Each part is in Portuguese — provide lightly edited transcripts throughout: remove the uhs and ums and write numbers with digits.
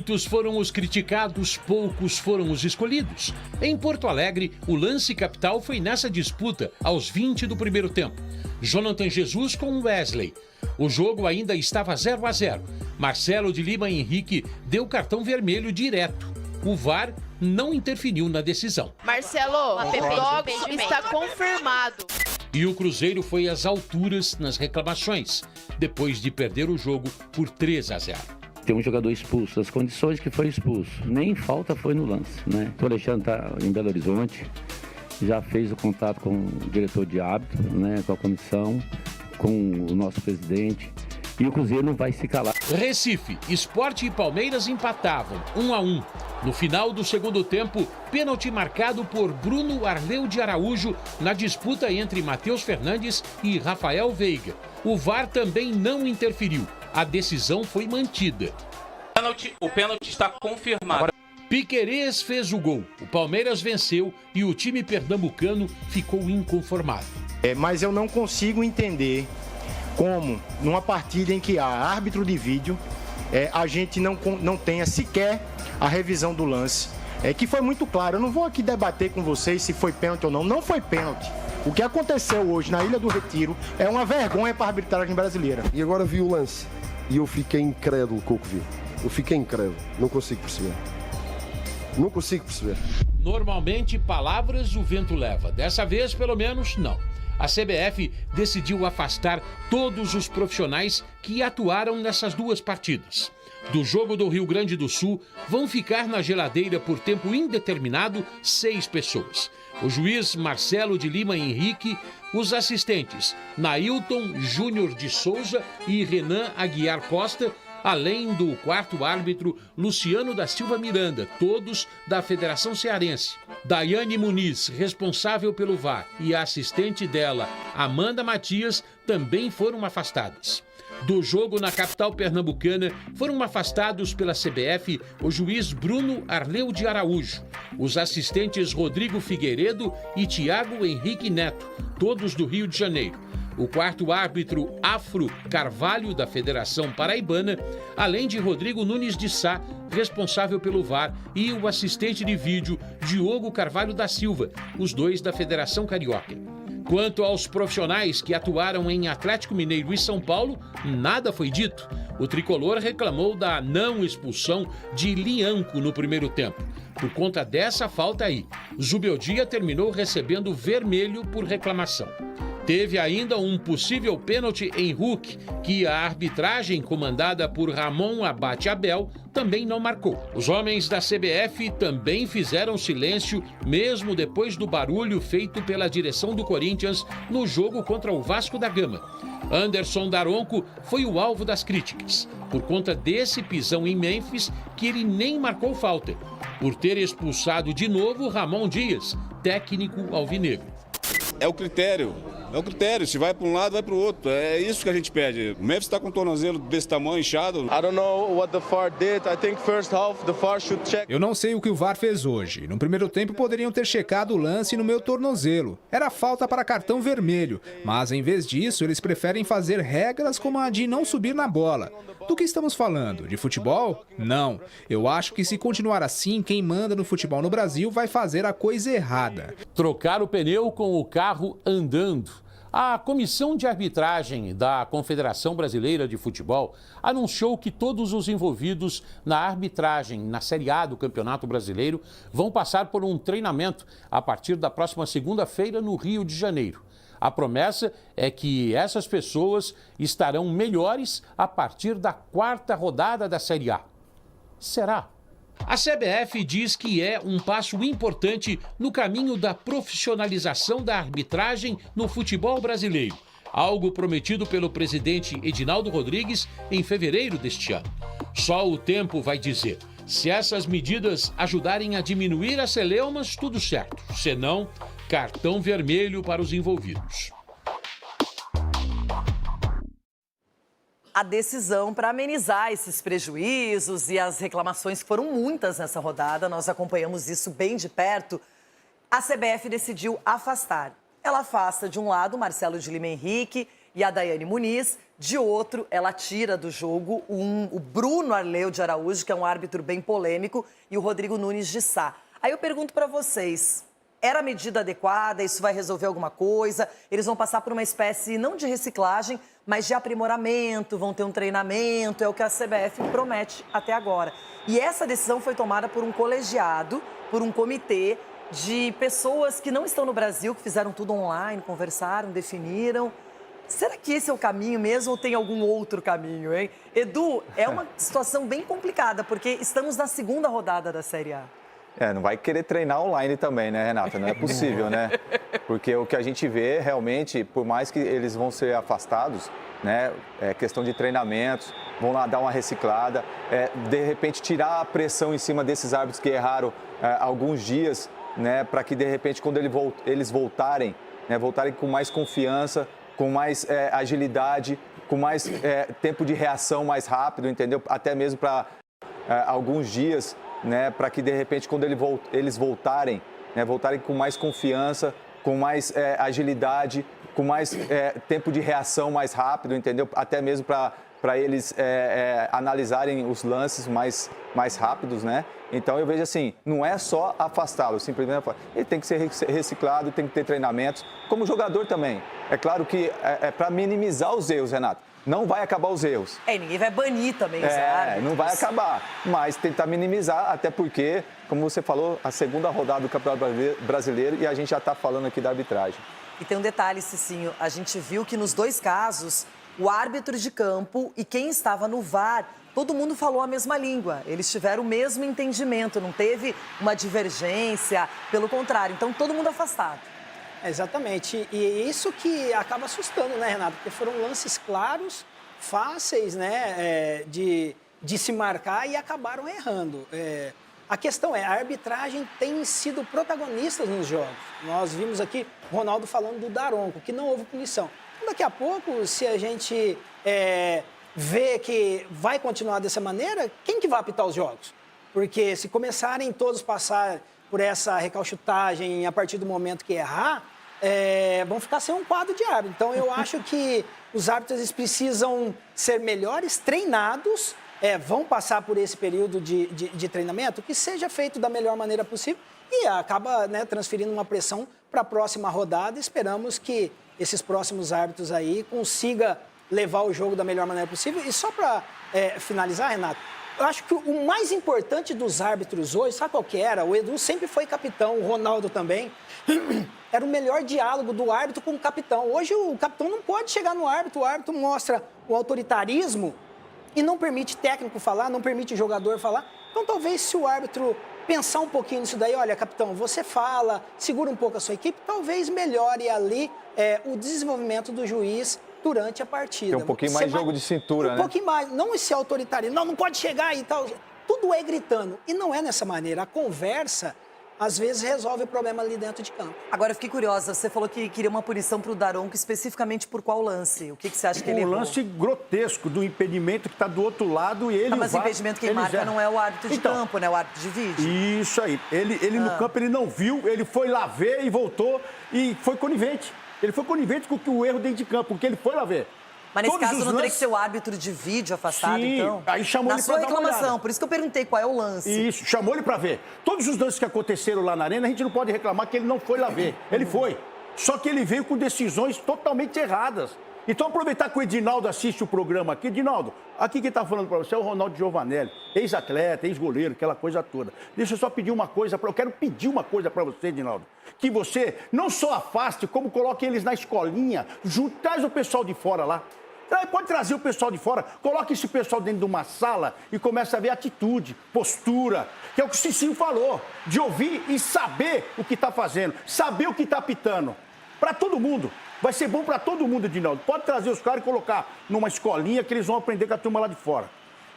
Muitos foram os criticados, poucos foram os escolhidos. Em Porto Alegre, o lance capital foi nessa disputa, aos 20 do primeiro tempo. Jonathan Jesus com Wesley. O jogo ainda estava 0-0. Marcelo de Lima Henrique deu cartão vermelho direto. O VAR não interferiu na decisão. Marcelo, o Dogs está confirmado. E o Cruzeiro foi às alturas nas reclamações, depois de perder o jogo por 3-0. Tem um jogador expulso, as condições que foi expulso, nem falta foi no lance, né? O Alexandre está em Belo Horizonte, já fez o contato com o diretor de árbitro, né? Com a comissão, com o nosso presidente, e o Cruzeiro não vai se calar. Recife, Sport e Palmeiras empatavam, 1-1. No final do segundo tempo, pênalti marcado por Bruno Arleu de Araújo na disputa entre Matheus Fernandes e Rafael Veiga. O VAR também não interferiu. A decisão foi mantida. O pênalti está confirmado. Piquerez fez o gol. O Palmeiras venceu e o time pernambucano ficou inconformado. Mas eu não consigo entender como, numa partida em que há árbitro de vídeo, a gente não tenha sequer a revisão do lance, que foi muito claro. Eu não vou aqui debater com vocês se foi pênalti ou não. Não foi pênalti. O que aconteceu hoje na Ilha do Retiro é uma vergonha para a arbitragem brasileira. E agora vi o lance e eu fiquei incrédulo com o que vi. Eu fiquei incrédulo. Não consigo perceber. Não consigo perceber. Normalmente, palavras o vento leva. Dessa vez, pelo menos, não. A CBF decidiu afastar todos os profissionais que atuaram nessas duas partidas. Do jogo do Rio Grande do Sul, vão ficar na geladeira por tempo indeterminado 6 pessoas. O juiz Marcelo de Lima Henrique, os assistentes Nailton Júnior de Souza e Renan Aguiar Costa, além do quarto árbitro Luciano da Silva Miranda, todos da Federação Cearense. Daiane Muniz, responsável pelo VAR, e a assistente dela, Amanda Matias, também foram afastadas. Do jogo na capital pernambucana, foram afastados pela CBF o juiz Bruno Arleu de Araújo, os assistentes Rodrigo Figueiredo e Tiago Henrique Neto, todos do Rio de Janeiro. O quarto árbitro Afro Carvalho, da Federação Paraibana, além de Rodrigo Nunes de Sá, responsável pelo VAR, e o assistente de vídeo Diogo Carvalho da Silva, os dois da Federação Carioca. Quanto aos profissionais que atuaram em Atlético Mineiro e São Paulo, nada foi dito. O tricolor reclamou da não expulsão de Lianco no primeiro tempo. Por conta dessa falta aí, Zubeldia terminou recebendo vermelho por reclamação. Teve ainda um possível pênalti em Hulk, que a arbitragem comandada por Ramon Abate Abel também não marcou. Os homens da CBF também fizeram silêncio, mesmo depois do barulho feito pela direção do Corinthians no jogo contra o Vasco da Gama. Anderson Daronco foi o alvo das críticas, por conta desse pisão em Memphis, que ele nem marcou falta, por ter expulsado de novo Ramon Dias, técnico alvinegro. É o critério. Se vai para um lado, vai para o outro. É isso que a gente pede. O Memphis está com o tornozelo desse tamanho, inchado. Eu não sei o que o VAR fez hoje. No primeiro tempo poderiam ter checado o lance no meu tornozelo. Era falta para cartão vermelho. Mas em vez disso, eles preferem fazer regras como a de não subir na bola. Do que estamos falando? De futebol? Não. Eu acho que se continuar assim, quem manda no futebol no Brasil vai fazer a coisa errada. Trocar o pneu com o carro andando. A Comissão de Arbitragem da Confederação Brasileira de Futebol anunciou que todos os envolvidos na arbitragem na Série A do Campeonato Brasileiro vão passar por um treinamento a partir da próxima segunda-feira no Rio de Janeiro. A promessa é que essas pessoas estarão melhores a partir da 4ª rodada da Série A. Será? A CBF diz que é um passo importante no caminho da profissionalização da arbitragem no futebol brasileiro, algo prometido pelo presidente Edinaldo Rodrigues em fevereiro deste ano. Só o tempo vai dizer. Se essas medidas ajudarem a diminuir as celeumas, tudo certo. Senão, cartão vermelho para os envolvidos. A decisão para amenizar esses prejuízos e as reclamações que foram muitas nessa rodada, nós acompanhamos isso bem de perto. A CBF decidiu afastar. Ela afasta, de um lado, Marcelo de Lima Henrique e a Daiane Muniz, De outro, ela tira do jogo o Bruno Arleu de Araújo, que é um árbitro bem polêmico, e o Rodrigo Nunes de Sá. Aí eu pergunto para vocês, era a medida adequada? Isso vai resolver alguma coisa? Eles vão passar por uma espécie, não de reciclagem, mas de aprimoramento, vão ter um treinamento, é o que a CBF promete até agora. E essa decisão foi tomada por um colegiado, por um comitê de pessoas que não estão no Brasil, que fizeram tudo online, conversaram, definiram. Será que esse é o caminho mesmo ou tem algum outro caminho, hein? Edu, é uma situação bem complicada, porque estamos na segunda rodada da Série A. Não vai querer treinar online também, né, Renata? Não é possível, né? Porque o que a gente vê realmente, por mais que eles vão ser afastados, né, é questão de treinamentos, vão lá dar uma reciclada, de repente tirar a pressão em cima desses árbitros que erraram alguns dias, né, para que de repente quando eles voltarem, né, voltarem com mais confiança, com mais agilidade, com mais tempo de reação mais rápido, entendeu? Até mesmo para alguns dias, né, para que de repente quando eles voltarem, né, voltarem com mais confiança, com mais agilidade, com mais tempo de reação mais rápido, entendeu? Até mesmo para eles analisarem os lances mais rápidos, né? Então eu vejo assim, não é só afastá-lo, simplesmente ele tem que ser reciclado, tem que ter treinamentos, como jogador também. É claro que é para minimizar os erros, Renato. Não vai acabar os erros. Ninguém vai banir também os árbitros. Não vai acabar, mas tentar minimizar, até porque, como você falou, a segunda rodada do Campeonato Brasileiro e a gente já está falando aqui da arbitragem. E tem um detalhe, Cicinho, a gente viu que nos dois casos, o árbitro de campo e quem estava no VAR, todo mundo falou a mesma língua. Eles tiveram o mesmo entendimento, não teve uma divergência, pelo contrário. Então, todo mundo afastado. Exatamente. E isso que acaba assustando, né, Renato? Porque foram lances claros, fáceis, né, de se marcar e acabaram errando. A questão a arbitragem tem sido protagonista nos jogos. Nós vimos aqui o Ronaldo falando do Daronco, que não houve punição. Daqui a pouco, se a gente vê que vai continuar dessa maneira, quem que vai apitar os jogos? Porque se começarem todos passar por essa recalchutagem a partir do momento que errar, vão ficar sem um quadro de árbitro. Então, eu acho que os árbitros eles precisam ser melhores, treinados, vão passar por esse período de treinamento, que seja feito da melhor maneira possível e acaba, né, transferindo uma pressão para a próxima rodada. Esperamos que esses próximos árbitros aí consigam levar o jogo da melhor maneira possível. E só para finalizar, Renato, eu acho que o mais importante dos árbitros hoje, sabe qual que era? O Edu sempre foi capitão, o Ronaldo também. Era o melhor diálogo do árbitro com o capitão. Hoje o capitão não pode chegar no árbitro, o árbitro mostra o autoritarismo e não permite técnico falar, não permite jogador falar. Então talvez se o árbitro pensar um pouquinho nisso daí, olha, capitão, você fala, segura um pouco a sua equipe, talvez melhore ali o desenvolvimento do juiz durante a partida. Tem um pouquinho mais de jogo de cintura, né? Um pouquinho mais, não esse autoritarismo, não pode chegar e tal. Tudo é gritando. E não é dessa maneira. A conversa, às vezes, resolve o problema ali dentro de campo. Agora, eu fiquei curiosa. Você falou que queria uma punição para o Daronco, especificamente por qual lance? O que você acha que ele errou? Um lance grotesco do impedimento que está do outro lado e ele mas o impedimento quem marca não é o árbitro de campo, né? O árbitro de vídeo. Isso aí. Ele no campo, ele não viu, ele foi lá ver e voltou e foi conivente. Ele foi conivente com o erro dentro de campo, porque ele foi lá ver. Mas nesse caso não teria que ser o árbitro de vídeo afastado, Sim, então? Aí chamou ele para dar uma olhada. Na sua reclamação, por isso que eu perguntei qual é o lance. Isso, chamou ele para ver. Todos os lances que aconteceram lá na arena, a gente não pode reclamar que ele não foi lá ver. Ele foi. Só que ele veio com decisões totalmente erradas. Então, aproveitar que o Edinaldo assiste o programa aqui. Edinaldo, aqui quem está falando para você é o Ronaldo Giovanelli, ex-atleta, ex-goleiro, aquela coisa toda. Deixa eu só pedir uma coisa, eu quero pedir uma coisa para você, Edinaldo. Que você não só afaste, como coloque eles na escolinha, traz o pessoal de fora lá. Pode trazer o pessoal de fora, coloque esse pessoal dentro de uma sala e começa a ver atitude, postura, que é o que o Cicinho falou, de ouvir e saber o que está fazendo, saber o que está apitando. Para todo mundo. Vai ser bom para todo mundo, Edinaldo. Pode trazer os caras e colocar numa escolinha que eles vão aprender com a turma lá de fora.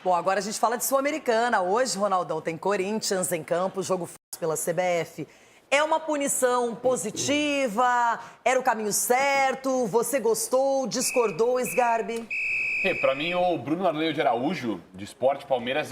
Bom, agora a gente fala de Sul-Americana. Hoje, Ronaldão, tem Corinthians em campo, jogo feito pela CBF. É uma punição positiva? Era o caminho certo? Você gostou? Discordou, Sgarbi? Para mim, o Bruno Arleu de Araújo, de Sport Palmeiras,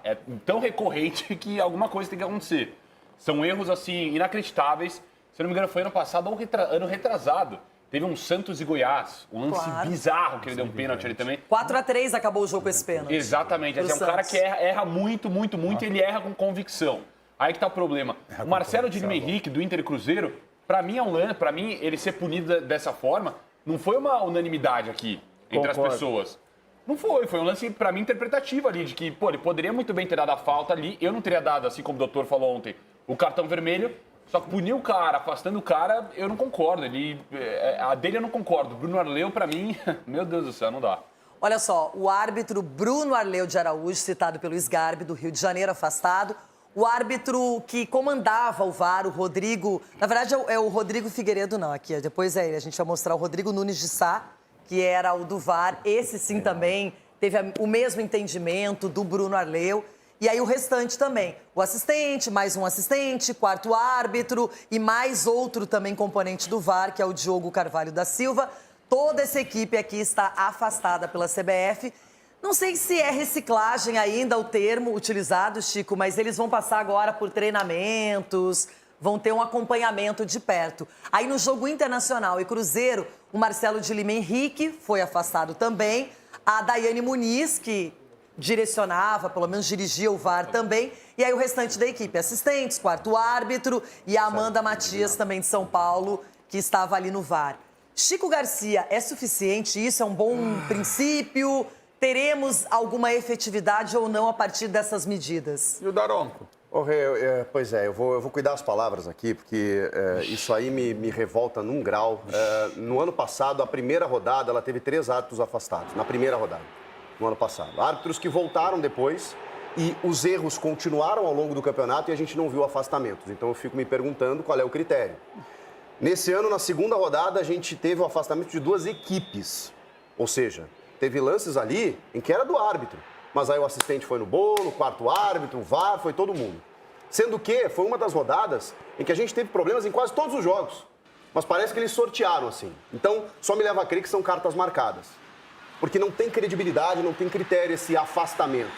é tão recorrente que alguma coisa tem que acontecer. São erros, assim, inacreditáveis. Se eu não me engano, foi ano passado ou ano retrasado, Teve um Santos e Goiás, um lance bizarro que ele deu um pênalti ali também. 4-3 acabou o jogo com esse pênalti. Exatamente. É um cara que erra muito e ele erra com convicção. Aí que tá o problema. O Marcelo de Lima Henrique, do Inter e Cruzeiro, pra mim é um lance, pra mim ele ser punido dessa forma, não foi uma unanimidade aqui entre as pessoas. Não foi um lance, pra mim, interpretativo ali, de que, pô, ele poderia muito bem ter dado a falta ali, eu não teria dado, assim como o doutor falou ontem, o cartão vermelho, só que punir o cara, afastando o cara, eu não concordo. A dele eu não concordo. Bruno Arleu, pra mim, meu Deus do céu, não dá. Olha só, o árbitro Bruno Arleu de Araújo, citado pelo Sgarbi, do Rio de Janeiro, afastado. O árbitro que comandava o VAR, o Rodrigo... Na verdade, é o Rodrigo Figueiredo, não. Aqui, depois a gente vai mostrar o Rodrigo Nunes de Sá, que era o do VAR. Esse, sim, também teve o mesmo entendimento do Bruno Arleu. E aí o restante também. O assistente, mais um assistente, quarto árbitro e mais outro também componente do VAR, que é o Diogo Carvalho da Silva. Toda essa equipe aqui está afastada pela CBF. Não sei se é reciclagem ainda o termo utilizado, Chico, mas eles vão passar agora por treinamentos, vão ter um acompanhamento de perto. Aí no jogo Internacional e Cruzeiro, o Marcelo de Lima Henrique foi afastado também. A Daiane Muniz, que direcionava, pelo menos dirigia o VAR também. E aí o restante da equipe, assistentes, quarto árbitro e a Amanda Matias, também de São Paulo, que estava ali no VAR. Chico Garcia, é suficiente isso? É um bom princípio? Teremos alguma efetividade ou não a partir dessas medidas? E o Daronco? Pois é, eu vou cuidar as palavras aqui, porque isso aí me revolta num grau. No ano passado, a primeira rodada, ela teve 3 árbitros afastados, na primeira rodada, no ano passado. Árbitros que voltaram depois e os erros continuaram ao longo do campeonato e a gente não viu afastamentos. Então eu fico me perguntando qual é o critério. Nesse ano, na segunda rodada, a gente teve o afastamento de 2 equipes, ou seja, teve lances ali em que era do árbitro. Mas aí o assistente foi no bolo, o quarto árbitro, o VAR, foi todo mundo. Sendo que foi uma das rodadas em que a gente teve problemas em quase todos os jogos. Mas parece que eles sortearam assim. Então, só me leva a crer que são cartas marcadas. Porque não tem credibilidade, não tem critério esse afastamento.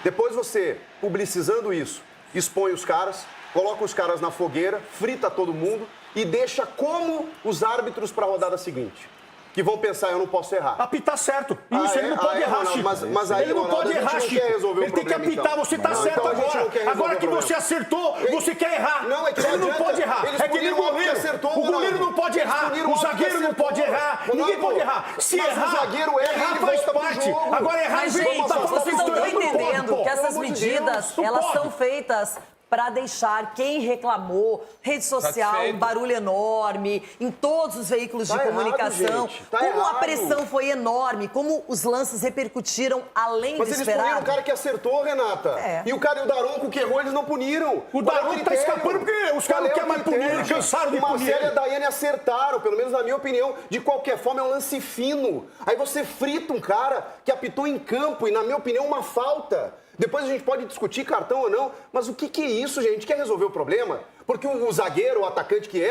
Depois você, publicizando isso, expõe os caras, coloca os caras na fogueira, frita todo mundo e deixa como os árbitros para a rodada seguinte. Que vão pensar, eu não posso errar. Apitar certo. Isso, ele não pode errar, Chico. Mas aí, ele não pode errar, Chico. Ele tem que apitar, então. Você tá certo agora. Agora que você acertou, você quer errar. Não, é que ele não pode errar. É que nem o goleiro. O goleiro não pode errar. O zagueiro não pode errar. Ninguém pode errar. Se errar, o zagueiro errar faz parte. Agora errar mas, gente, vocês não estão entendendo que essas medidas, elas são feitas para deixar quem reclamou, rede social, um barulho enorme, em todos os veículos de comunicação. Como a pressão foi enorme, como os lances repercutiram além do esperado. Mas eles puniram o cara que acertou, Renata. E o cara e o Daronco que errou, eles não puniram. O Daronco tá escapando porque os caras não querem mais punir, cansaram de punir. O Marcelo e a Daiane acertaram, pelo menos na minha opinião. De qualquer forma, é um lance fino. Aí você frita um cara que apitou em campo e, na minha opinião, uma falta. Depois a gente pode discutir cartão ou não, mas o que é isso, gente? Quer resolver o problema? Porque o zagueiro, o atacante que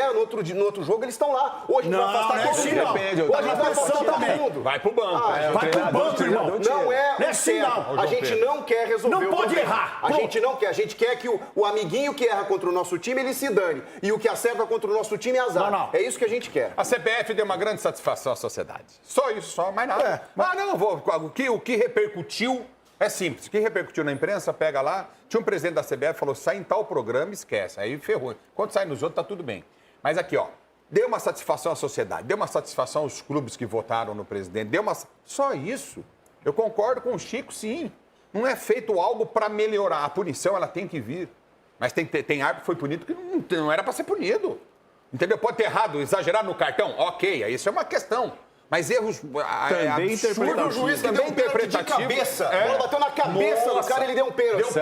no outro jogo, eles estão lá. Hoje a gente vai afastar todo mundo. Hoje a gente vai afastar todo mundo. Vai pro banco. Vai pro banco, irmão. Não é certo. A gente não quer resolver o problema. Não pode errar. A gente não quer. A gente quer que o amiguinho que erra contra o nosso time, ele se dane. E o que acerta contra o nosso time é azar. Não. É isso que a gente quer. A CBF deu uma grande satisfação à sociedade. Só isso, só mais nada. O que repercutiu... É simples, o que repercutiu na imprensa, pega lá, tinha um presidente da CBF, falou, sai em tal programa, esquece, aí ferrou. Quando sai nos outros, tá tudo bem. Mas aqui, ó, deu uma satisfação à sociedade, deu uma satisfação aos clubes que votaram no presidente, só isso. Eu concordo com o Chico, sim. Não é feito algo para melhorar. A punição, ela tem que vir. Mas tem árbitro que foi punido que não era para ser punido. Entendeu? Pode ter errado, exagerado no cartão, ok, aí isso é uma questão. Mas erros também absurdos. O juiz que deu um pênalti de cabeça. A bola bateu na cabeça do cara, ele deu um pênalti.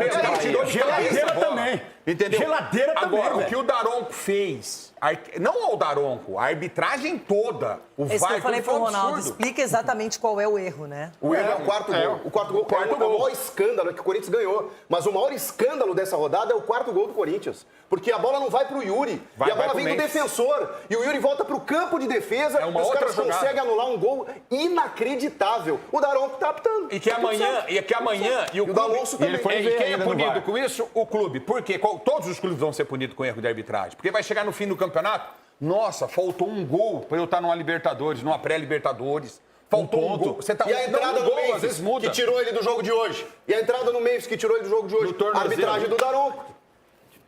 Geladeira também. Entendeu? Geladeira também. Agora, o que o Daronco fez, não ao Daronco, a arbitragem toda, o VAR... Isso que eu falei pro Ronaldo, explica exatamente qual é o erro, né? O erro é o quarto gol. O quarto gol é o maior escândalo que o Corinthians ganhou. Mas o maior escândalo dessa rodada é o quarto gol do Corinthians. Porque a bola não vai pro Yuri. E a bola vem do defensor. E o Yuri volta pro campo de defesa. E os caras conseguem anular um gol inacreditável. O Daronco tá apitando. E que amanhã... E o Alonso também. E quem é punido com isso? O clube. Por quê? Todos os clubes vão ser punidos com erro de arbitragem. Porque vai chegar no fim do campeonato, Nossa, faltou um gol para eu estar numa Libertadores, numa pré-Libertadores. Faltou um gol. Você tá, E a entrada um do gol, às vezes Memphis, muda. que tirou ele do jogo de hoje. E a entrada no Memphis, que tirou ele do jogo de hoje. A arbitragem do Daronco.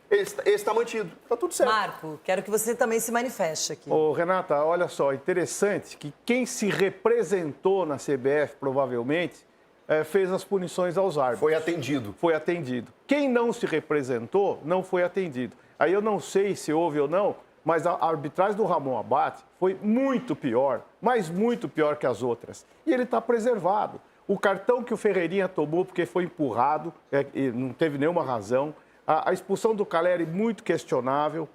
Esse está mantido. Tá tudo certo. Marco, quero que você também se manifeste aqui. Ô, Renata, olha só, interessante que quem se representou na CBF, provavelmente, fez as punições aos árbitros. Foi atendido. Foi atendido. Quem não se representou, não foi atendido. Aí eu não sei se houve ou não, mas a arbitragem do Ramon Abate foi muito pior, mas muito pior que as outras. E ele está preservado. O cartão que o Ferreirinha tomou porque foi empurrado, e não teve nenhuma razão. A expulsão do Caleri, muito questionável.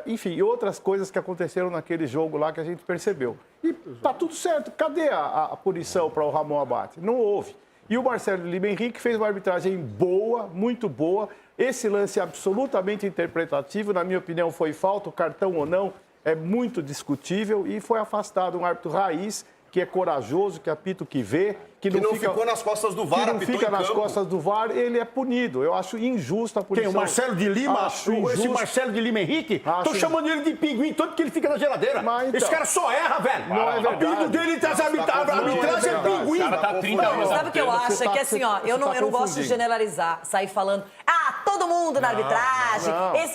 Enfim, e outras coisas que aconteceram naquele jogo lá que a gente percebeu. E tá tudo certo. Cadê a punição para o Ramon Abate? Não houve. E o Marcelo Lima Henrique fez uma arbitragem boa, muito boa. Esse lance absolutamente interpretativo, na minha opinião, foi falta, o cartão ou não, é muito discutível. E foi afastado um árbitro raiz, que é corajoso, que apita o que vê, que não ficou nas costas do VAR, que não apitou fica em nas campo. costas do VAR, ele é punido. Eu acho injusta a punição. Quem, o Marcelo de Lima? Acho Esse injusto. Marcelo de Lima Henrique? Estão Acho- chamando ele de pinguim todo porque ele fica na geladeira. então. Esse cara só erra, velho. Não é O apelido verdade. dele das Não, arbitragem é pinguim. O cara tá 30 anos. Sabe o que eu acho? Você É tá- que assim, ó, eu não gosto de confundindo. generalizar, sair falando, todo mundo na arbitragem.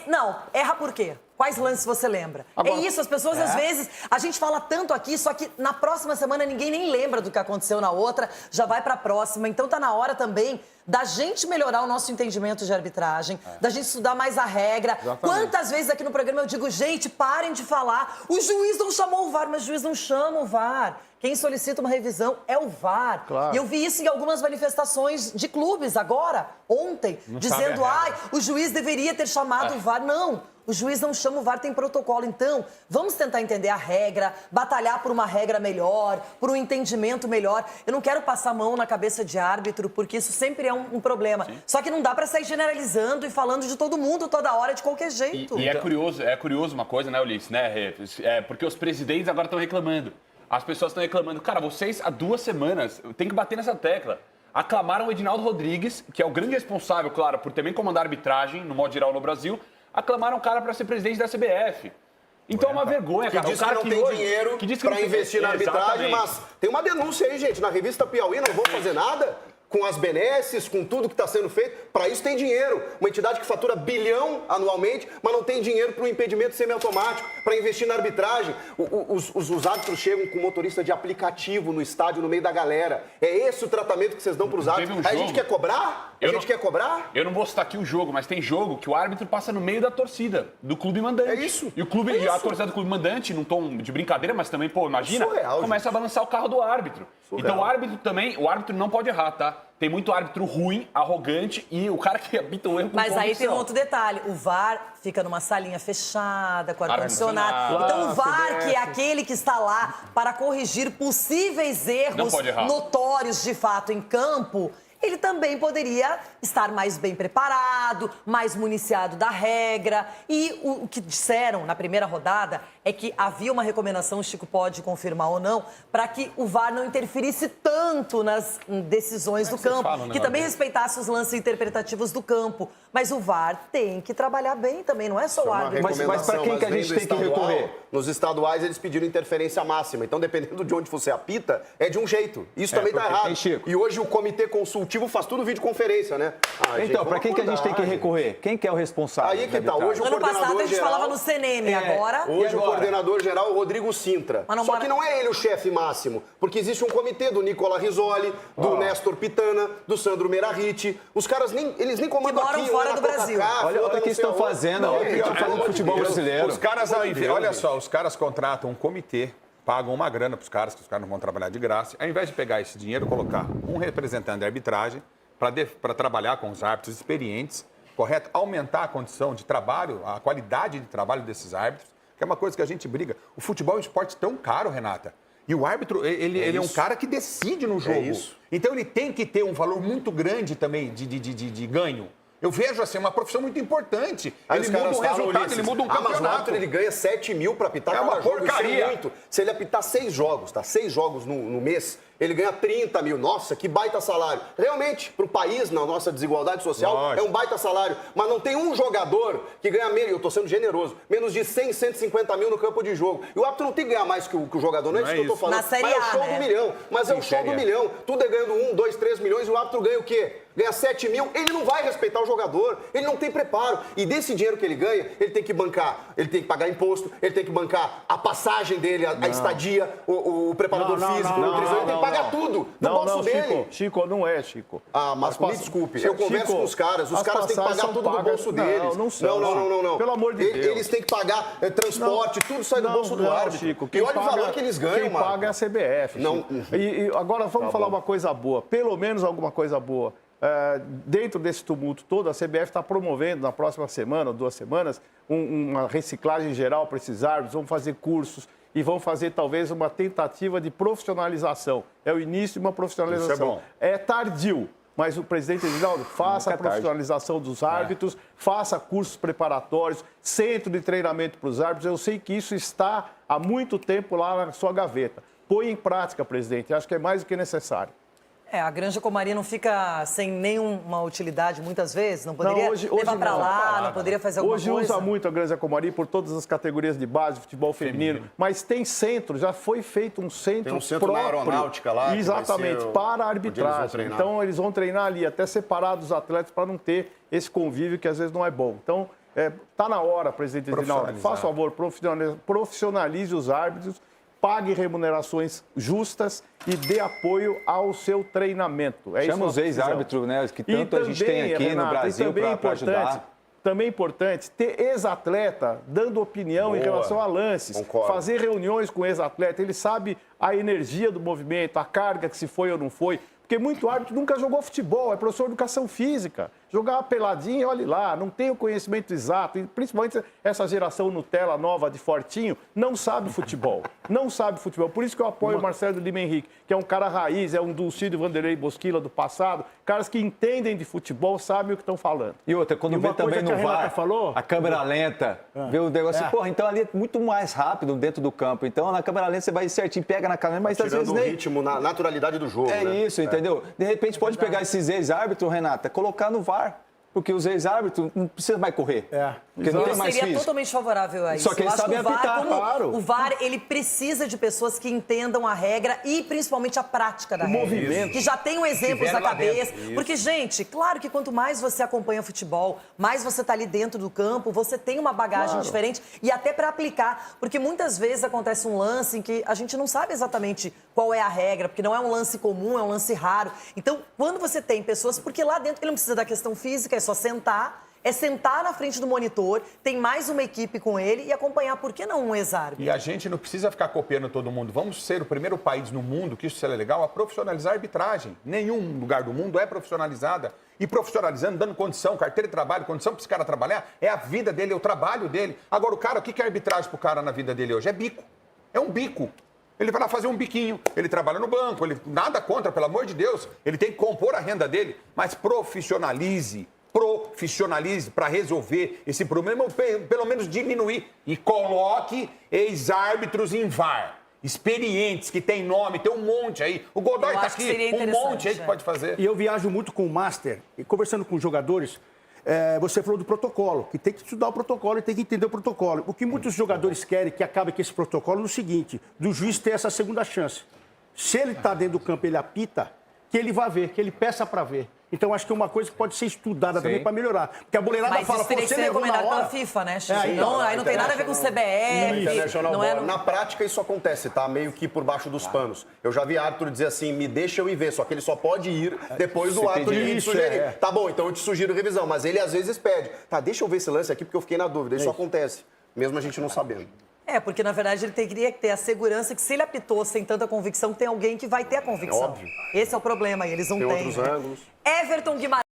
Não, erra por quê? Quais lances você lembra? Agora- É isso, as pessoas às vezes, a gente fala tanto aqui, só que na próxima semana ninguém nem lembra do que aconteceu na outra, já vai pra próxima. Então tá na hora também da gente melhorar o nosso entendimento de arbitragem, da gente estudar mais a regra. Exatamente. Quantas vezes aqui no programa eu digo, gente, parem de falar, o juiz não chamou o VAR, mas o juiz não chama o VAR. Quem solicita uma revisão é o VAR. Claro. E eu vi isso em algumas manifestações de clubes agora, ontem, Não dizendo, sabe a regra. o juiz deveria ter chamado o VAR. Não, o juiz não chama o VAR, tem protocolo. Então, vamos tentar entender a regra, batalhar por uma regra melhor, por um entendimento melhor. Eu não quero passar a mão na cabeça de árbitro, porque isso sempre é um problema. Só que não dá pra sair generalizando e falando de todo mundo toda hora, de qualquer jeito. E é curioso uma coisa, né, Ulisses, né, Rê? Porque os presidentes agora estão reclamando. As pessoas estão reclamando. Cara, vocês, há 2 semanas, tem que bater nessa tecla. Aclamaram o Edinaldo Rodrigues, que é o grande responsável, claro, por também comandar a arbitragem, no modo geral, no Brasil. Aclamaram o cara para ser presidente da CBF. Então é uma vergonha, Que cara. diz o cara que não tem dinheiro para investir na arbitragem, mas tem uma denúncia aí, gente. Na revista Piauí não vão fazer nada com as benesses, com tudo que está sendo feito. Para isso tem dinheiro. Uma entidade que fatura bilhão anualmente, mas não tem dinheiro para o impedimento semiautomático, para investir na arbitragem. Os árbitros chegam com motorista de aplicativo no estádio, no meio da galera. É esse o tratamento que vocês dão para os árbitros. Aí a gente quer cobrar? Quer cobrar? Eu não vou citar aqui o jogo, mas tem jogo que o árbitro passa no meio da torcida, do clube mandante. É isso. E o clube, a torcida do clube mandante, num tom de brincadeira, mas também, imagina, Surreal, começa a balançar o carro do árbitro. Surreal. Então o árbitro não pode errar, tá? Tem muito árbitro ruim, arrogante e o cara que habita o erro com Mas aí tem convicção. outro detalhe, o VAR fica numa salinha fechada, com ar-condicionado. Ar-condicionado. Então o VAR, que é aquele que está lá para corrigir possíveis Não erros pode errar. notórios de fato em campo, ele também poderia estar mais bem preparado, mais municiado da regra. E o que disseram na primeira rodada é que havia uma recomendação, o Chico pode confirmar ou não, para que o VAR não interferisse tanto nas decisões do campo, falam um que negócio também desse? respeitasse os lances interpretativos do campo. Mas o VAR tem que trabalhar bem também, não é só o Uma árbitro. Mas pra quem que a vem gente do tem que estadual, recorrer? Nos estaduais eles pediram interferência máxima. Então, dependendo de onde você apita, é de um jeito. Isso também tá porque errado. tem Chico. E hoje o comitê consultivo faz tudo videoconferência, né? Então, pra quem que a gente tem que recorrer? Quem que é o responsável? Aí que da tá. Hoje o Ano passado a coordenador gente geral... falava no CNM, agora... Hoje o coordenador geral é o Rodrigo Sintra. Mas não Só bora- que não é ele o chefe máximo, porque existe um comitê do Nicola Risoli, do Néstor Pitana, do Sandro Merahit. Os caras eles nem comandam Que moram aqui, fora um é do na Brasil. CONCACAF, Olha outro o que não sei estão aonde. fazendo, Não, olha o que gente, estão fazendo pelo no amor de futebol Deus. brasileiro. Os caras, Deus, olha gente. só, os caras contratam um comitê, pagam uma grana para os caras, que os caras não vão trabalhar de graça. Ao invés de pegar esse dinheiro, colocar um representante de arbitragem para trabalhar com os árbitros experientes, correto? Aumentar a condição de trabalho, a qualidade de trabalho desses árbitros, que é uma coisa que a gente briga. O futebol é um esporte tão caro, Renata. E o árbitro, ele é um cara que decide no jogo. isso. Então ele tem que ter um valor muito grande também de ganho. Eu vejo assim, uma profissão muito importante. Aí Ele os muda caras um falam, resultado, Ulisses, ele muda um mas o campeonato. árbitro, ele ganha 7 mil pra apitar É cada uma jogo. Isso porcaria. é muito. Se ele apitar 6 jogos, tá? 6 jogos no mês, ele ganha 30 mil. Nossa, que baita salário. Realmente, pro país, na nossa desigualdade social, Lógico. é um baita salário. Mas não tem um jogador que ganha menos, eu tô sendo generoso, menos de 100, 150 mil no campo de jogo. E o árbitro não tem que ganhar mais que o jogador, não é isso que eu tô falando. Na Série Mas é o A, show né? do milhão. Mas é o show do milhão. Tudo é ganhando 1, 2, 3 milhões e o árbitro ganha o quê? Ganha 7 mil, ele não vai respeitar o jogador, ele não tem preparo. E desse dinheiro que ele ganha, ele tem que bancar, ele tem que pagar imposto, ele tem que bancar a passagem dele, a estadia, o preparador físico, o nutricionista, ele tem que pagar tudo do bolso dele. Chico, não é, Chico. Ah, mas me desculpe, eu converso com os caras têm que pagar tudo do bolso deles. Não. Pelo amor de Deus. Eles têm que pagar transporte, tudo sai do bolso do árbitro. Chico, e olha o valor que eles ganham, Quem paga é a CBF. Não. E agora vamos falar uma coisa boa, pelo menos alguma coisa boa. Dentro desse tumulto todo, a CBF está promovendo na próxima semana, 2 semanas, uma reciclagem geral para esses árbitros, vão fazer cursos e vão fazer talvez uma tentativa de profissionalização. É o início de uma profissionalização. Isso é bom. É tardio, mas o presidente Edinaldo faça a profissionalização dos árbitros, faça cursos preparatórios, centro de treinamento para os árbitros. Eu sei que isso está há muito tempo lá na sua gaveta. Põe em prática, presidente. Acho que é mais do que necessário. A Granja Comari não fica sem nenhuma utilidade muitas vezes? Não poderia levar para lá, não poderia fazer alguma coisa? Hoje usa muito a Granja Comari por todas as categorias de base, futebol feminino. Mas tem centro, já foi feito um centro Tem um centro na próprio. aeronáutica lá. que Exatamente, vai ser para a onde eles vão arbitragem. treinar. Então eles vão treinar ali, até separar dos atletas para não ter esse convívio que às vezes não é bom. Então, está na hora, presidente Edinaldo, faça o favor, profissionalize os árbitros, pague remunerações justas e dê apoio ao seu treinamento. Chama os ex-árbitros, né, que tanto a gente tem aqui no Brasil para ajudar. Também é importante ter ex-atleta dando opinião em relação a lances. Concordo. Fazer reuniões com ex-atleta. Ele sabe a energia do movimento, a carga que se foi ou não foi. Porque muito árbitro nunca jogou futebol, é professor de educação física. Jogar uma peladinha, olhe lá, não tem o conhecimento exato. E principalmente essa geração Nutella nova de fortinho, não sabe futebol. Não sabe futebol. Por isso que eu apoio o Marcelo Lima Henrique, que é um cara raiz, é um Dulcídio Vanderlei Bosquila do passado. Caras que entendem de futebol, sabem o que estão falando. E outra, quando vê também no VAR, a câmera lenta, vê o negócio assim, porra, então ali é muito mais rápido dentro do campo. Então na câmera lenta você vai certinho, pega na câmera, mas às vezes Tirando o nem... ritmo, na naturalidade do jogo, É né? isso, entendeu? De repente pode pegar esses ex-árbitros, Renata, colocar no VAR. Porque os ex-árbitros não precisa mais correr. Porque não tem mais seria físico. totalmente favorável a isso. Só que Eu eles acho sabem o VAR, apitar, como claro. O VAR, ele precisa de pessoas que entendam a regra e principalmente a prática da regra. movimento. Que já tenham exemplos Tiveram na lá dentro. cabeça. Porque, gente, claro que quanto mais você acompanha futebol, mais você está ali dentro do campo, você tem uma bagagem diferente e até para aplicar. Porque muitas vezes acontece um lance em que a gente não sabe exatamente qual é a regra, porque não é um lance comum, é um lance raro. Então, quando você tem pessoas, porque lá dentro ele não precisa da questão física, é só sentar. É sentar na frente do monitor, tem mais uma equipe com ele e acompanhar, por que não um ex-árbitro? E a gente não precisa ficar copiando todo mundo. Vamos ser o primeiro país no mundo, que isso seria legal, a profissionalizar a arbitragem. Nenhum lugar do mundo é profissionalizada. E profissionalizando, dando condição, carteira de trabalho, condição para esse cara trabalhar, é a vida dele, é o trabalho dele. Agora, o cara, o que é arbitragem para o cara na vida dele hoje? É bico. É um bico. Ele vai lá fazer um biquinho, ele trabalha no banco, ele nada contra, pelo amor de Deus. Ele tem que compor a renda dele, mas profissionalize para resolver esse problema, ou pelo menos diminuir. E coloque ex-árbitros em VAR. Experientes, que tem nome, tem um monte aí. O Godoy está aqui, um monte aí que pode fazer. E eu viajo muito com o Master, e conversando com os jogadores, você falou do protocolo, que tem que estudar o protocolo e tem que entender o protocolo. O que muitos jogadores querem que acabe com esse protocolo é o seguinte, do juiz ter essa segunda chance. Se ele está dentro do campo, ele apita, que ele vá ver, que ele peça para ver. Então, acho que é uma coisa que pode ser estudada também para melhorar. Porque a boleirada Mas fala, isso teria que você ser levou na recomendado hora. pela FIFA, né, Chico? Então, aí não tem nada a ver com o CBF. Não é, Na prática, isso acontece, tá? Meio que por baixo dos panos. Eu já vi árbitro dizer assim, me deixa eu ir ver, só que ele só pode ir depois do árbitro me sugerir. Tá bom, então eu te sugiro revisão, mas ele às vezes pede. Tá, deixa eu ver esse lance aqui porque eu fiquei na dúvida. Isso acontece, mesmo a gente não sabendo. Porque na verdade ele teria que ter a segurança que se ele apitou sem tanta convicção, tem alguém que vai ter a convicção. Óbvio. Esse é o problema, e eles não têm. Tem outros ângulos. Everton Guimarães.